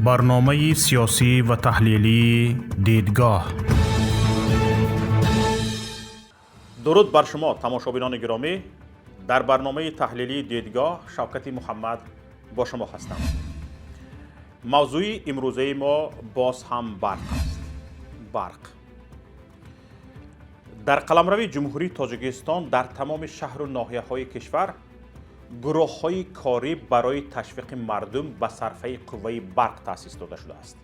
برنامه سیاسی و تحلیلی دیدگاه. درود بر شما تماشابینان گرامی. در برنامه تحلیلی دیدگاه شوکت محمد با شما هستم. موضوع امروزه ما باز هم برق است. برق در قلمرو جمهوری تاجیکستان در تمام شهر و ناحیه‌های کشور گروه‌های کاری برای تشویق مردم به سرفای قوه برق تأسیس داده شده است.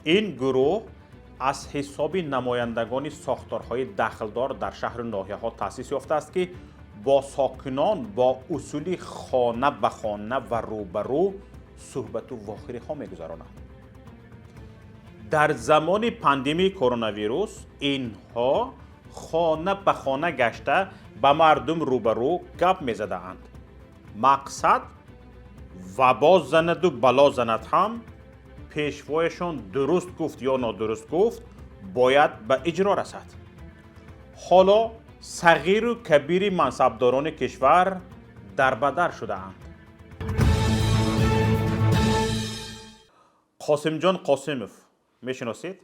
این گروه از حساب نمایندگان ساختارهای دخلدار در شهر و ناحیه‌ها تأسیس یافته است که با ساکنان با اصول خانه به خانه و روبرو صحبت و واخیری‌ها می‌گذرانند. در زمان پاندمی کرونا ویروس اینها خانه به خانه گشته به مردم روبرو گپ می‌زدند. مقصد وبا زند و بلا زند هم پیشوایشان درست گفت یا نادرست گفت باید به اجرا رسد. حالا صغیر و کبیر مансабдорон کشور در بدر شده اند. قاسم جان قاسمов میشناسید؟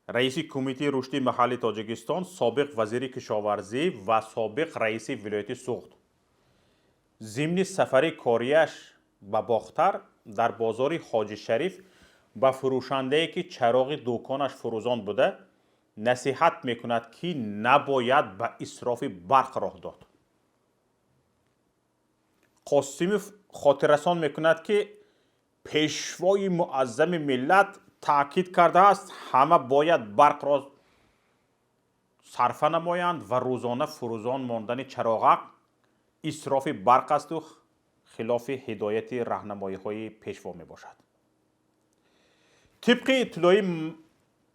رئیس کمیته رشد محلی تاجیکستان، سابق وزیر کشاورزی و سابق رئیس ولایت سوخت. ضمن سفر کاریش به باختر در بازار حاجی شریف به فروشنده‌ای که چراغ دکانش فروزان بوده نصیحت میکند که نباید به اسراف برق راه داد. قاسمов خاطررسان میکند که پیشوای معظم ملت تاکید کرده است همه باید برق را صرفه نمایند و روزانه فروزان ماندن چراغک اسراف برق است و خلاف هدایت راهنمایی‌های پیشوا می باشد. طبق اطلاع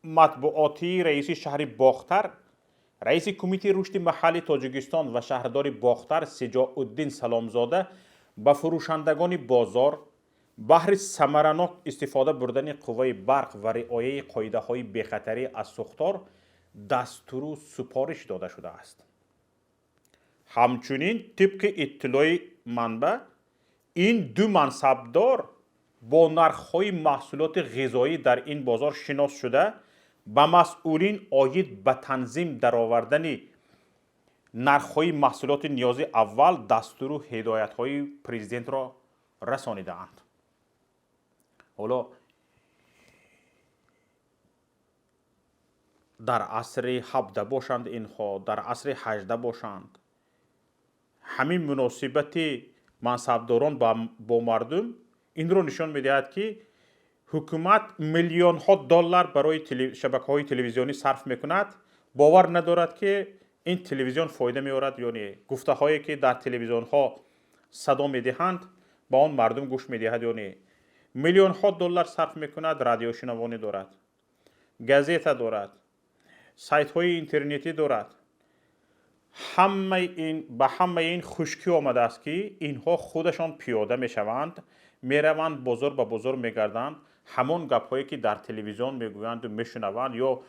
مطبوعاتی رئیس شهر باختر، رئیس کمیته رشد محلی تاجیکستان و شهردار باختر شجاع الدین سلامزاده به فروشندگان بازار بهر ثمرناک استفاده بردن قوه برق و رعایت قاعده‌های بی‌خطری از سوختار دستور و سپارش داده شده است. همچنین طبق اطلاع منبع این دو منصبدار با نرخ‌های محصولات غذایی در این بازار شناس شده به مسئولین عاید به تنظیم درآوردن نرخ‌های محصولات نیاز اول دستور و هدایت‌های پرزیدنت را رسانیده‌اند. حالا در عصر 17 باشند اینها، در عصر 18 باشند، همین مناسبت مансабдорон با مردم این رو نشان می‌دهد که حکومت میلیون ها دلار برای شبکه‌های تلویزیونی صرف می‌کند، باور ندارد که این تلویزیون فایده می‌آورد یا نه. گفته‌هایی که در تلویزیون‌ها صدا می‌دهند با آن مردم گوش می‌دهد یا نه. میلیون ها دلار صرف می‌کند، رادیو شنوانی دارد، گازیتا دارد، سایت‌های اینترنتی دارد. به همه این خشکی آمده است که اینها خودشان پیاده میشوند، میروند بازار به بازار میگردند، همون گپ‌هایی که در تلویزیون میگویند و میشنوند یا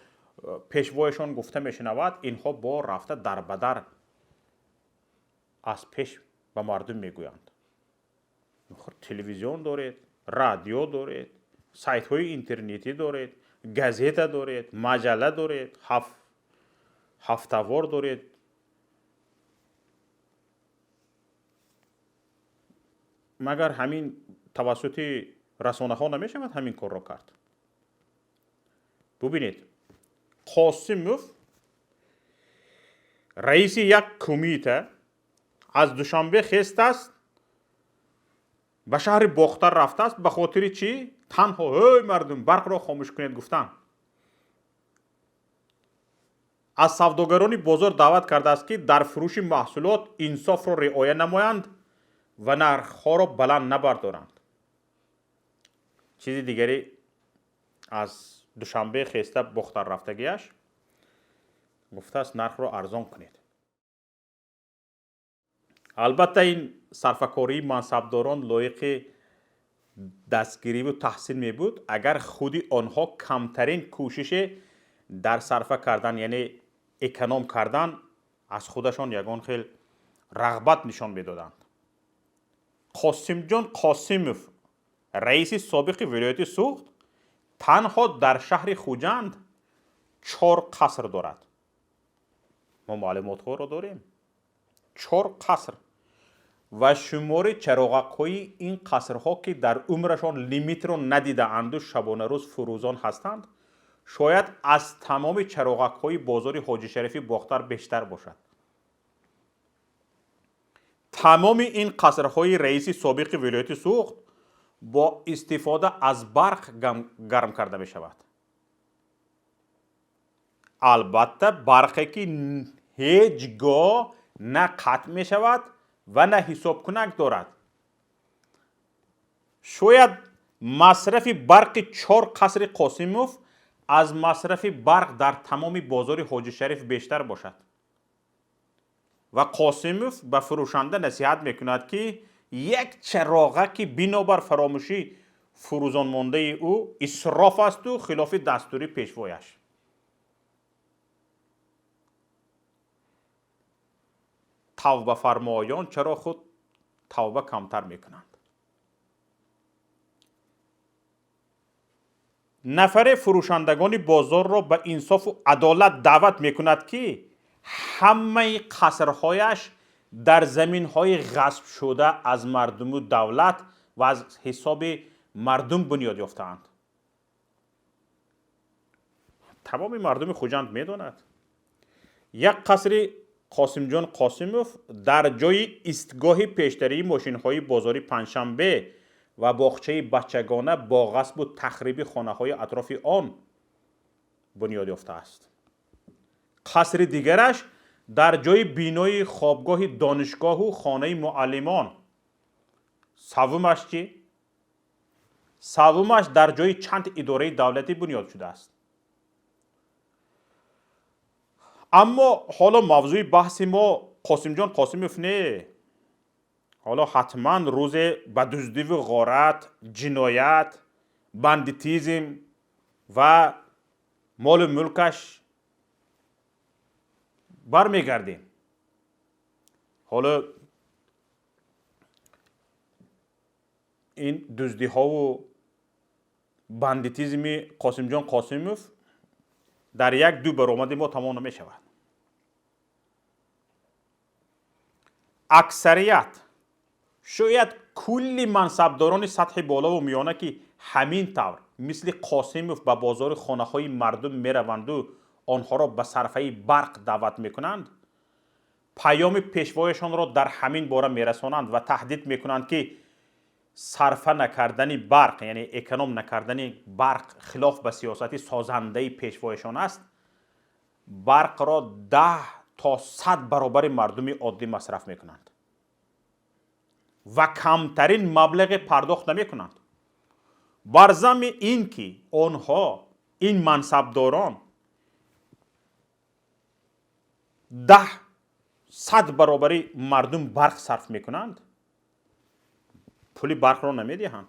پیشوایشان گفته میشنود اینها با رفته در بدر از پیش به مردم میگویند. تلویزیون دارید، رادیو دارید، سایت‌های اینترنتی دارید، گازیتا دارید، مجله دارید، هفته‌وار دارید. مگر همین توسط رسانه ها نمی شود همین کار را کرد؟ ببینید، قاسمов رئیس یک کمیته از دوشنبه خست است به شهر باختر رفته است به خاطر چی؟ تنها ای مردم برق را خاموش کنید گفتن. از سوداگران بازار دعوت کرده است که در فروش محصولات انصاف را رعایت نمایند و نرخ‌ها را بلند نبردارند. چیز دیگری از دوشنبه خسته باختر رفتگیش گفته است نرخ را ارزان کنید. البته این صرفه‌کاری مансабдорон لایق دستگیری و تحسین می بود اگر خودی آنها کمترین کوشش در صرفه کردن یعنی اکنام کردن از خودشان یگان خیل رغبت نشان میدادند. قاسم جان قاسمов رئیس سابق ولایت سوخت تنها در شهر خوجند 4 قصر دارد. ما معلومات ها را داریم. 4 قصر و شمار چراغک‌های این قصرها که در عمرشان لیمیت را ندیده اند و شبانه روز فروزان هستند شاید از تمام چراغک‌های بازار حاجی شریفی باختر بیشتر باشد. تمام این قصرهای رئیس سابق ولایت سوخت با استفاده از برق گرم کرده می شود. البته برقی که هیچگاه نه قطع می شود و نه حساب کنک دارد. شاید مصرف برق 4 قصر قاسموف از مصرف برق در تمام بازار حاجی شریف بیشتر باشد. و قاسموف به فروشنده نصیحت میکند که یک چراغک بنابر فراموشی فروزان مانده او اسراف است و خلاف دستوری پیشوایش. توبه فرمایان چرا خود توبه کمتر میکنند؟ نفر فروشندگان بازار را به انصاف و عدالت دعوت میکند که همه قصرهایش در زمینهای غصب شده از مردم و دولت و از حساب مردم بنیاد یافتند. تمام مردم خوجند میداند یک قصر قاسم جان قاسموف در جای ایستگاه پیشتری ماشین‌های بازاری پنجشنبه و باغچه بچگانه با غصب و تخریب خانه‌های اطراف آن بنیاد یافته است. قصر دیگرش در جای بینای خوابگاه دانشگاه و خانه معلمان. سومش چی؟ سومش در جای چند اداره دولتی بنیاد شده است. اما حالا موضوع بحث ما قاسم جان قاسموف نه. حالا حتما روز به دزدی و غارت، جنایت، بندیتیزم و مال و ملکش برمیگردیم. حالا این دزدی ها و بندیتیزم قاسم جان قاسموف در یک دو برآمد ما تمام نمی شود. اکثریت شاید کلی منصبداران سطح بالا و میانه که همین طور مثل قاسموف به بازار خانه های مردم می روند و آنها را به سرفای برق دعوت می کنند، پیام پیشوایشان را در همین باره می رسانند و تهدید می کنند که صرفه نکردن برق یعنی اکنوم نکردن برق خلاف به سیاست سازنده پیشوایشان است. برق را 10 تا 100 برابر مردم عادی مصرف می کنند و کمترین مبلغ پرداخت نمی کنند. بر ضمن این که آنها این منصبداران 10-100 برابر مردم برق صرف می کنند، پول برق را نمی دهند.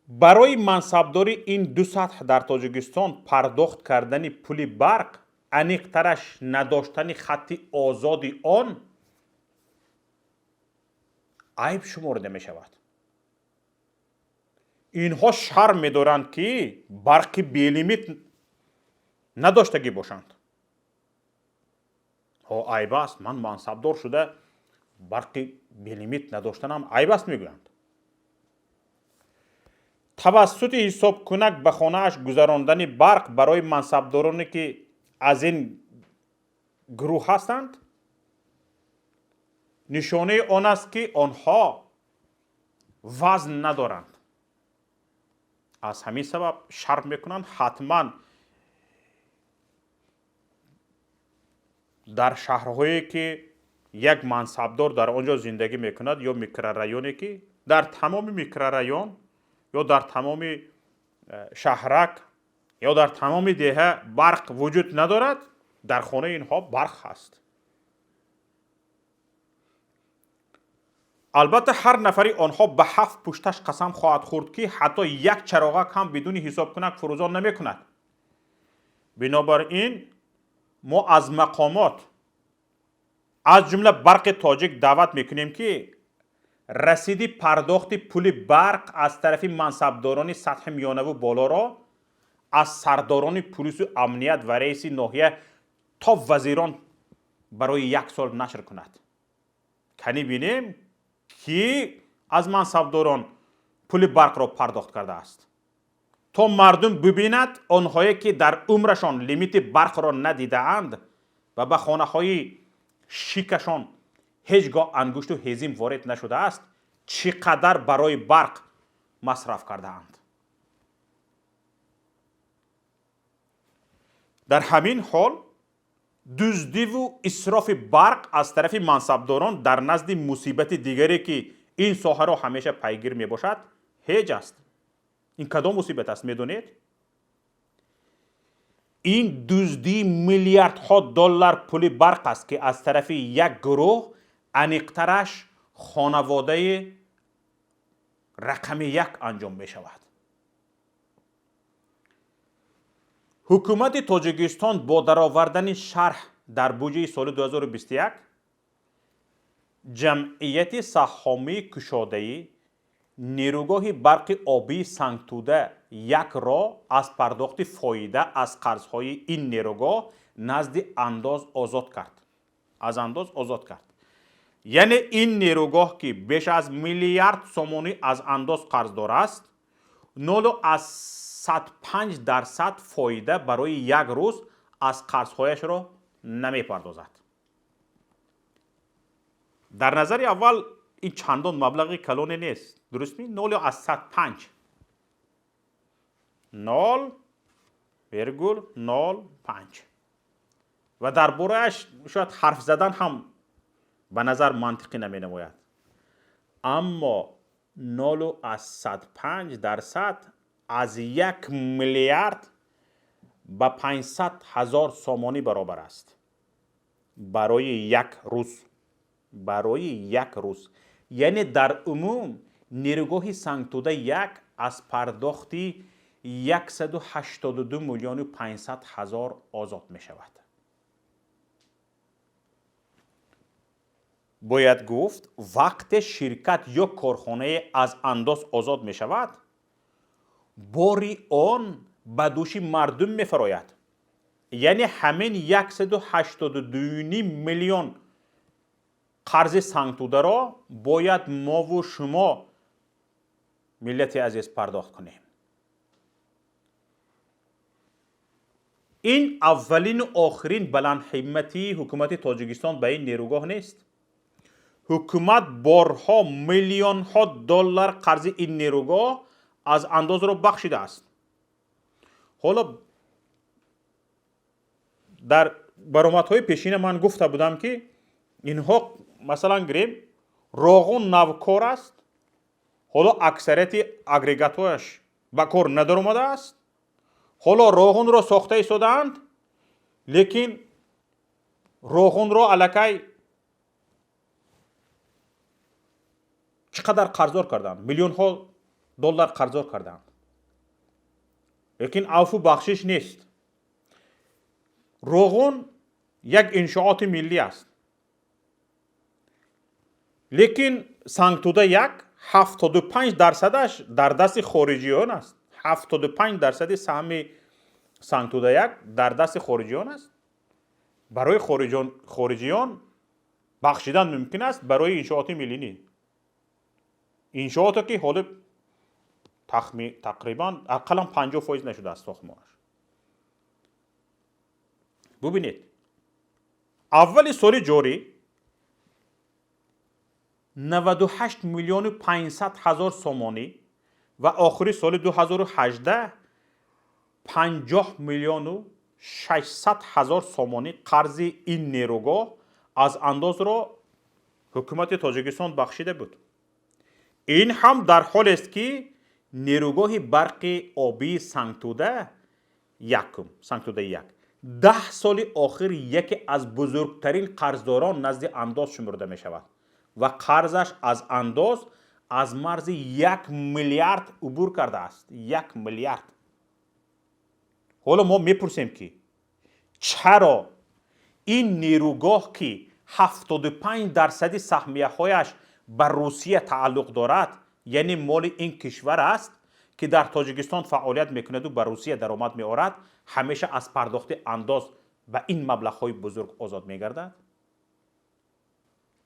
برای منصبدار این 2 سطح در تاجیکستان پرداخت کردن پول برق انیقترش نداشتن خط آزاد آن عیب شمرده می شود. اینها شرم می دارند که برق بیلیمیت نداشتگی باشند. ها عیب است، من منصبدار شده برق بیلیمیت نداشتنم عیب است میگویند. توسط حساب کنک به خانه اش گذراندن برق برای منصبدارانی که از این گروه هستند نشانه آن است که آنها وزن ندارند. از همین سبب شرم میکنند حتما در شهرهایی که یک منصبدار در آنجا زندگی میکند یا میکرورایونی که در تمام میکرورایون یا در تمام شهرک یا در تمام دهه برق وجود ندارد، در خانه اینها برق هست. البته هر نفری آنها به 7 پشتش قسم خواهد خورد که حتی یک چراغک هم بدون حساب کنک فروزان نمی کند. بنابراین ما از مقامات از جمله برق تاجیک دعوت میکنیم که رسید پرداخت پول برق از طرف منصبداران سطح میانه و بالا را از سرداران پلیس و امنیت و رئیس ناحیه تا وزیران برای 1 سال نشر کند. کنی بینیم کی از منصبداران پول برق را پرداخت کرده است تا مردم ببیند آنهایی که در عمرشان لیمیت برق را ندیده اند و به خانه های شیکشان هیچگاه انگشت و هزیم وارد نشده است چقدر برای برق مصرف کرده اند. در همین حال دزدی و اسراف برق از طرف منصبداران در نزد مصیبت دیگری که این ساحه را همیشه پیگیر می باشد هیچ است. این کدام مصیبت است میدونید؟ این دزدی میلیاردها دلار پول برق است که از طرف یک گروه انیقترش خانواده رقم 1 انجام می شود. حکومت تاجیکستان با درآوردن شرح در بودجه سال 2021 جمعیت سهامی کشاده‌ای نیروگاه برق آبی سنگتوده 1 را از پرداخت فایده از قرضهای این نیروگاه نزد انداز آزاد کرد. از انداز آزاد کرد. یعنی این نیروگاه که بیش از میلیارد سومانی از انداز قرضدار است 0.105% فایده برای 1 روز از قرضهایش را نمی پردازد. در نظر اول این چندان مبلغ کلانی نیست. درست می؟ 0.105 0.05 و در باره‌اش شاید حرف زدن هم به نظر منطقی نمی نماید. اما 0.105% از 1 میلیارد به 500,000 سومانی برابر است برای 1 روز. برای 1 روز. یعنی در عموم نیروگاه سنگتوده 1 از پرداختی 182,500,000 آزاد می شود. باید گفت وقت شرکت یا کارخانه از انداز آزاد می شود باری آن به دوش مردم می فراید. یعنی همین 182.5 میلیون قرض سنگتوده را باید ما و شما ملت عزیز پرداخت کنیم. این اولین و آخرین بلند همتی حکومت تاجیکستان به این نیروگاه نیست. حکومت بارها میلیون ها دلار قرض این نیروگاه از انداز را بخشیده است. حالا در برآمدهای پیشین من گفته بودم که اینها مثلا گریم روغن نوکار است. حالا اکثریت اگریگاتویش به کار ندار آمده است. حالا روغن را ساخته ایستادند لیکن روغن را الکی چقدر قرضدار کردند؟ میلیون ها دلار قرضدار کردند. لیکن عفو بخشش نیست. روغن یک انشاءات ملی است. لیکن سنگتوده 1 75%ش در دست خارجیان است. 75% سهم سنگتوده 1 در دست خارجیان است. برای خارجیان بخشیدن ممکن است، برای انشاءات ملی نیست. انشاءاتی که حالا تقریبا اقلا 50% نشده است ساختمانش. ببینید اول سال جاری 98,500,000 سومانی و آخری سال 2018 50,600,000 سومانی قرض این نیروگاه از انداز را حکومت تاجیکستان بخشیده بود. این هم در حال است که نیروگاه برق آبی سنگتوده 1 10 سال آخر یکی از بزرگترین قرضداران نزد انداز شمرده می شود و قرضش از انداز از مرز 1 میلیارد عبور کرده است. 1 میلیارد. حالا ما میپرسیم که چرا این نیروگاه که 75% سهمیه هایش به روسیه تعلق دارد، یعنی مال این کشور است که در تاجیکستان فعالیت میکند و به روسیه درآمد میآورد، همیشه از پرداخت انداز به این مبلغ‌های بزرگ آزاد میگردد؟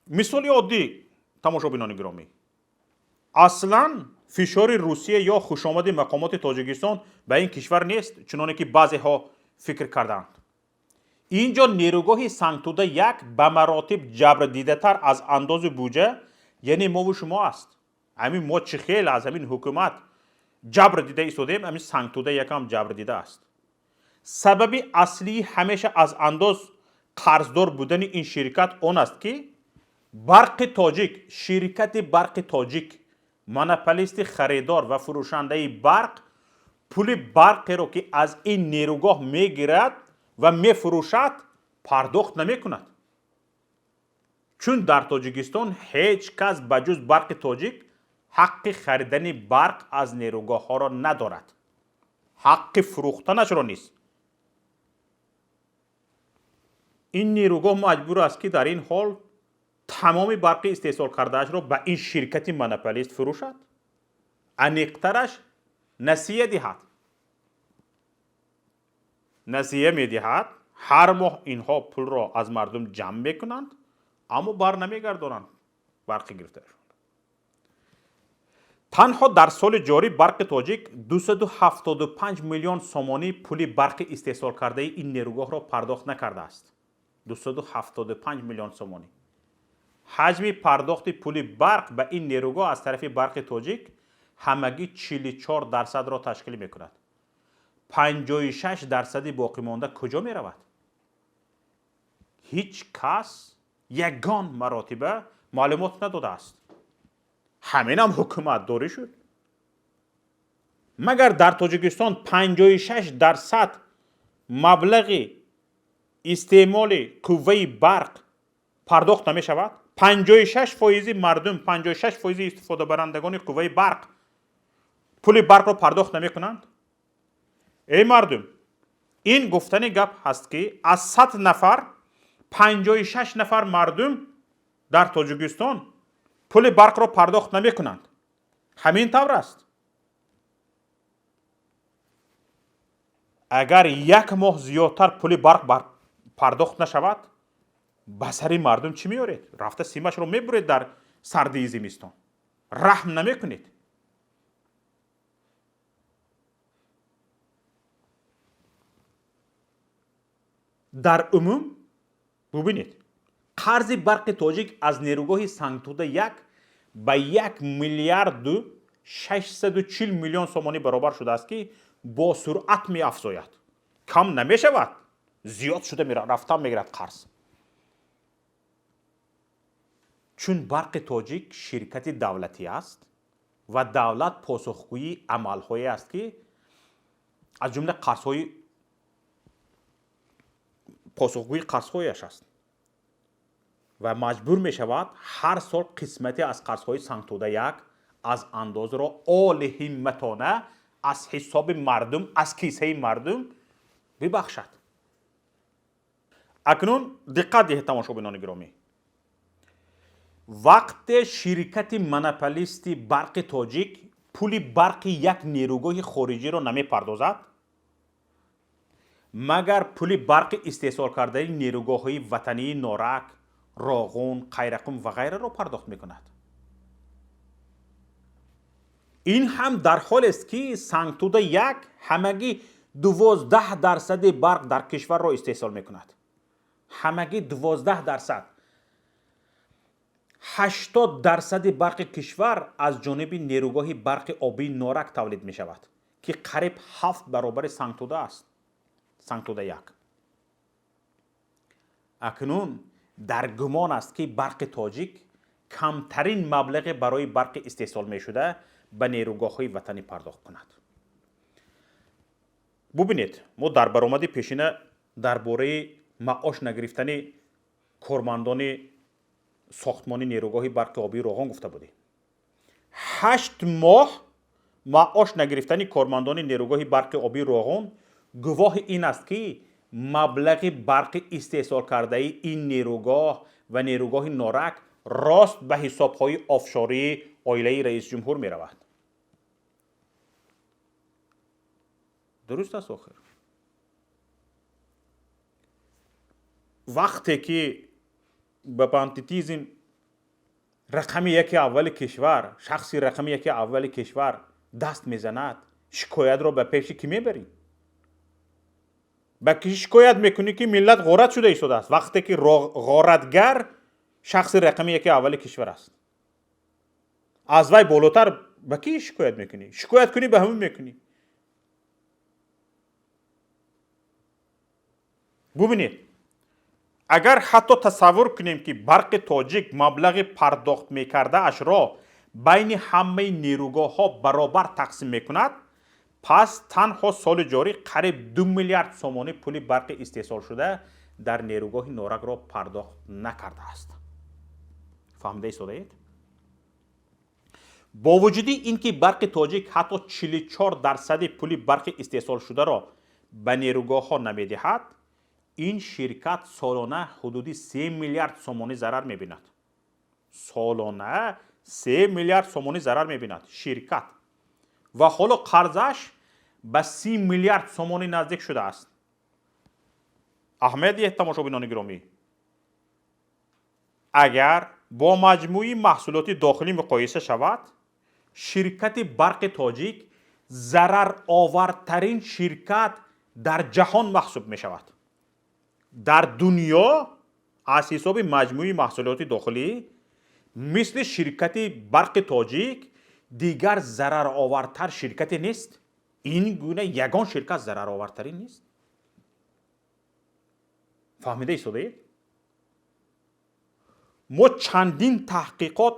مثال عادی تماشابینان گرامی، اصلا فشار روسیه یا خوشامد مقامات تاجیکستان به این کشور نیست چنانه که بعضی ها فکر کردند. اینجا نیروگاه سنگتوده یک به مراتب جبر دیده تر از انداز بودجه، یعنی ما و شما است. همین ما چه خیلی از همین حکومت جبر دیده ایستادیم، همین سنگتوده یک هم جبر دیده است. سبب اصلی همیشه از انداز قرضدار بودن این شرکت آن است که برق تاجیک، شرکت برق تاجیک، مونوپولیست خریدار و فروشنده برق، پول برق را که از این نیروگاه میگیرد و میفروشد پرداخت نمی کند. چون در تاجیکستان هیچ کس بجز برق تاجیک حق خریدن برق از نیروگاه ها را ندارد. حق فروختنش را نیست. این نیروگاه مجبور است که در این حال تمام برق استحصال کردهش را به این شرکت مونوپولیست فروشد، انیقترش نسیه دهد. نسیه می دهد، هر ماه اینها پول را از مردم جمع میکنند اما بر نمیگردانند برق گرفته. تنها در سال جاری برق تاجیک 275 میلیون سومانی پول برق استحصال کرده این نیروگاه را پرداخت نکرده است. 275 میلیون سومانی. حجم پرداخت پول برق به این نیروگاه از طرف برق تاجیک همگی 44% را تشکیل می کند. 56% باقی مانده کجا می رود؟ هیچ کس یگان مراتبه معلومات نداده است. همین هم حکومت داری شد. مگر در تاجیکستان 56% مبلغ استعمال قوه برق پرداخت نمی شود؟ 56% مردم، 56% استفاده برندگان قوه برق پول برق را پرداخت نمی کنند؟ ای مردم، این گفتن گپ هست که از 100 نفر 56 نفر مردم در تاجیکستان پول برق را پرداخت نمی کنند. همین طور است. اگر یک ماه زیادتر پول برق پرداخت نشود، به سر مردم چی میارید؟ رفته سیمش رو میبرید در سردی زمستان. رحم نمی کنید. در عموم ببینید، قرض برق تاجیک از نیروگاه سنگتوده یک به 1 میلیارد و 640 میلیون سومانی برابر شده است که با سرعت می افزاید. کم نمی شود، زیاد شده می رفته میگیرد قرض. چون برق تاجیک شرکت دولتی است و دولت پاسخگوی عملهایی است که از جمله پاسخگوی قرضهایش است و مجبور می شود هر سال قسمتی از قرضهای سنگتوده یک از اندازه را آل همتانه از حساب مردم، از کیسه مردم ببخشد. اکنون دقت دهید تماشابینان گرامی، وقت شرکت مونوپولیست برق تاجیک پول برق یک نیروگاه خارجی را نمی پردازد، مگر پول برق استحصال کرده نیروگاه های وطنی نارک، راغون، قیرقم و غیره را پرداخت می کند. این هم در حال است که سنگتوده یک همگی 12% برق در کشور را استحصال می کند. همگی 12%. 80% برق کشور از جانب نیروگاه برق آبی نارک تولید می شود که قریب 7 برابر سنگتوده است. سنگتوده یک. اکنون در گمان است که برق تاجیک کمترین مبلغ برای برق استحصال می شده به نیروگاه های وطنی پرداخت کند. ببینید، ما در برآمد پیشینه درباره معاش نگرفتن کارمندان ساختمانی نیروگاه برق آبی راغون گفته بودیم. 8 ماه معاش نگرفتن کارمندان نیروگاه برق آبی راغون گواه این است که مبلغ برق استحصال کرده این نیروگاه و نیروگاه نارک راست به حساب‌های آفشاری عائله رئیس جمهور می رود. درست است آخر. وقتی که به پانتیتیزم رقم یکی اول کشور، شخصی رقم یکی اول کشور دست میزند، شکایت را به پیش کی میبری؟ به کی شکایت میکنی که ملت غارت شده ایستاده است وقتی که غارتگر شخص رقم یکی اول کشور است؟ از وی بالاتر به کی شکایت میکنی؟ شکایت کنی به همون میکنی. ببینید، اگر حتی تصور کنیم که برق تاجیک مبلغ پرداخت میکرده اش را بین همه نیروگاه ها برابر تقسیم میکند، پس تنها سال جاری قریب 2 میلیارد سومانی پول برق استحصال شده در نیروگاه نارنگ را پرداخت نکرده است. فهمیده ایستادید؟ با وجود اینکه برق تاجیک حتی 44% پول برق استحصال شده را به نیروگاه ها نمیدهد، این شرکت سالانه حدود 3 میلیارد سومانی ضرر میبیند. سالانه 3 میلیارد سومانی ضرر میبیند شرکت، و حالا قرضش به 30 میلیارد سومانی نزدیک شده است. اهمیت تماشابینان گرامی، اگر با مجموعی محصولات داخلی مقایسه شود، شرکت برق تاجیک ضرر آورترین شرکت در جهان محسوب می شود. در دنیا از حساب مجموعی محصولات داخلی مثل شرکت برق تاجیک دیگر ضرر آورتر شرکتی نیست. این گونه یگان شرکت ضرر آورترین نیست. فهمیده ایستادید؟ ما چندین تحقیقات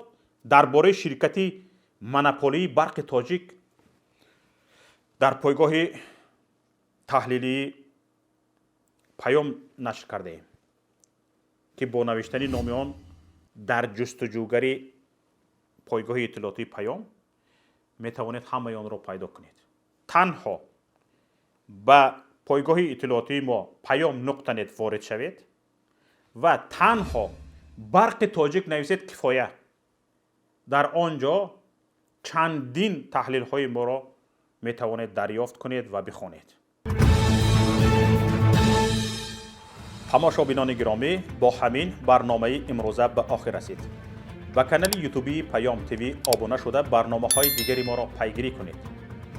درباره شرکت مونوپولی برق تاجیک در پایگاه تحلیلی پیام نشر کرده ایم که با نوشتن نام آن در جستجوگری پایگاه اطلاعاتی پیام می توانید همه آن را پیدا کنید. تنها به پایگاه اطلاعاتی ما پیام نقطه نت وارد شوید و تنها برق تاجیک نویسید کفایه. در آنجا چندین تحلیل های ما را می توانید دریافت کنید و بخوانید. تماشابینان گرامی، با همین برنامه امروزه به آخر رسید. به کانال یوتیوبی پیام تیوی آبونه شده برنامه های دیگری ما را پیگیری کنید.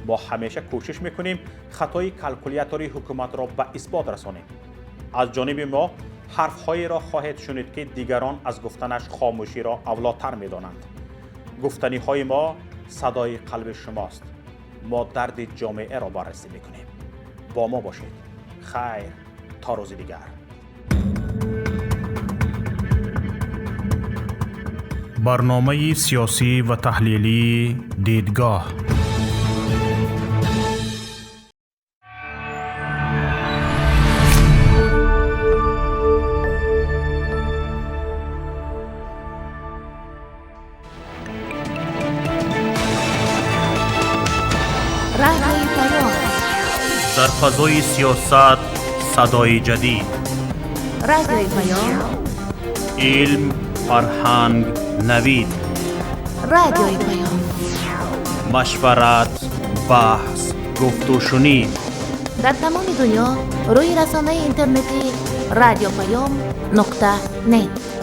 ما همیشه کوشش میکنیم خطای کلکولیاتوری حکومت را به اثبات رسانیم. از جانب ما حرفهایی را خواهید شنید که دیگران از گفتنش خاموشی را اولاتر میدانند. گفتنی های ما صدای قلب شماست. ما درد جامعه را بررسی میکنیم. با ما باشید. خیر تا روز دیگر. برنامه سیاسی و تحلیلی دیدگاه. در فضای سیاست صدای جدید. رادیوی پیام. علم، فرهنگ، نوید. رادیوی پیام. مشورت، بحث، گفت و شنید. در تمام دنیا روی رسانه اینترنتی رادیو پیام نقطه نت.